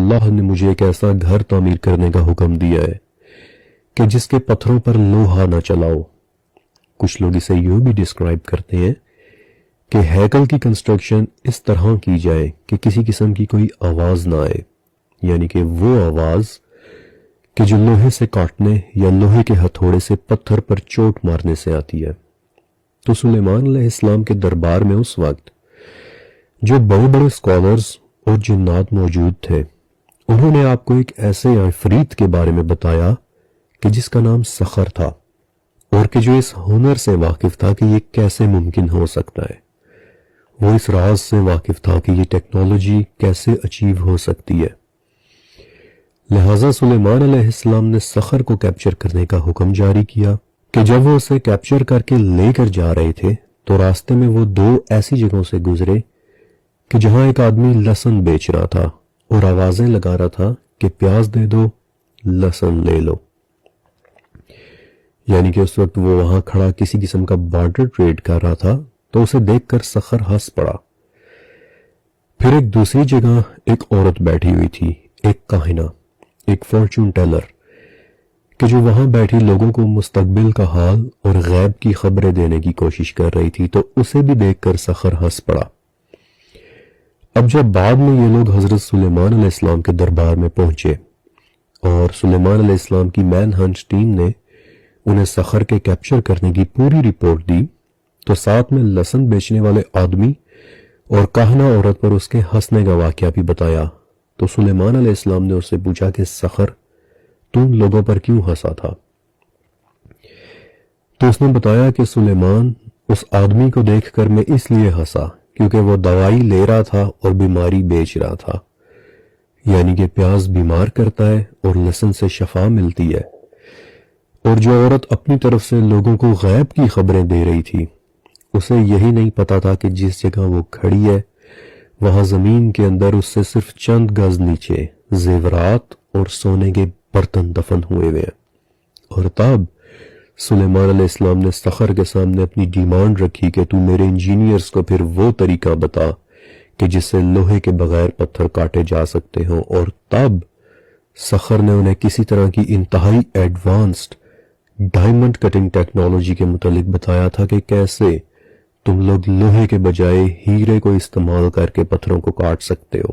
اللہ نے مجھے ایک ایسا گھر تعمیر کرنے کا حکم دیا ہے کہ جس کے پتھروں پر لوہا نہ چلاؤ۔ کچھ لوگ اسے یوں بھی ڈسکرائب کرتے ہیں کہ ہیکل کی کنسٹرکشن اس طرح کی جائے کہ کسی قسم کی کوئی آواز نہ آئے، یعنی کہ وہ آواز کہ جو لوہے سے کاٹنے یا لوہے کے ہتھوڑے سے پتھر پر چوٹ مارنے سے آتی ہے۔ تو سلیمان علیہ السلام کے دربار میں اس وقت جو بڑے بڑے اسکالرز اور جنات موجود تھے، انہوں نے آپ کو ایک ایسے عفریت کے بارے میں بتایا کہ جس کا نام سخر تھا، اور کہ جو اس ہنر سے واقف تھا کہ یہ کیسے ممکن ہو سکتا ہے۔ وہ اس راز سے واقف تھا کہ یہ ٹیکنالوجی کیسے اچیو ہو سکتی ہے۔ لہٰذا سلیمان علیہ السلام نے سخر کو کیپچر کرنے کا حکم جاری کیا کہ جب وہ اسے کیپچر کر کے لے کر جا رہے تھے تو راستے میں وہ 2 ایسی جگہوں سے گزرے کہ جہاں ایک آدمی لہسن بیچ رہا تھا اور آوازیں لگا رہا تھا کہ پیاز دے دو، لہسن لے لو، یعنی کہ اس وقت وہ وہاں کھڑا کسی قسم کا بارٹر ٹریڈ کر رہا تھا۔ تو اسے دیکھ کر سخر ہنس پڑا۔ پھر ایک دوسری جگہ ایک عورت بیٹھی ہوئی تھی، ایک کاہنہ، ایک فارچون ٹیلر، کہ جو وہاں بیٹھی لوگوں کو مستقبل کا حال اور غیب کی خبریں دینے کی کوشش کر رہی تھی۔ تو اسے بھی دیکھ کر سخر ہنس پڑا۔ اب جب بعد میں یہ لوگ حضرت سلیمان علیہ السلام کے دربار میں پہنچے اور سلیمان علیہ السلام کی مین ہنٹ ٹیم نے انہیں سخر کے کیپچر کرنے کی پوری رپورٹ دی، تو ساتھ میں لہسن بیچنے والے آدمی اور کاہنہ عورت پر اس کے ہنسنے کا واقعہ بھی بتایا۔ تو سلیمان علیہ السلام نے اس سے پوچھا کہ سخر، تم لوگوں پر کیوں ہنسا تھا؟ تو اس نے بتایا کہ سلیمان، اس آدمی کو دیکھ کر میں اس لیے ہنسا کیونکہ وہ دوائی لے رہا تھا اور بیماری بیچ رہا تھا، یعنی کہ پیاز بیمار کرتا ہے اور لہسن سے شفا ملتی ہے۔ اور جو عورت اپنی طرف سے لوگوں کو غیب کی خبریں دے رہی تھی، اسے یہی نہیں پتا تھا کہ جس جگہ وہ کھڑی ہے وہاں زمین کے اندر اس سے صرف چند گز نیچے زیورات اور سونے کے برتن دفن ہوئے ہوئے ہیں۔ اور تب سلیمان علیہ السلام نے سخر کے سامنے اپنی ڈیمانڈ رکھی کہ تو میرے انجینئرز کو پھر وہ طریقہ بتا کہ جس سے لوہے کے بغیر پتھر کاٹے جا سکتے ہوں۔ اور تب سخر نے انہیں کسی طرح کی انتہائی ایڈوانسڈ ڈائمنڈ کٹنگ ٹیکنالوجی کے متعلق بتایا تھا کہ کیسے تم لوگ لوہے کے بجائے ہیرے کو استعمال کر کے پتھروں کو کاٹ سکتے ہو۔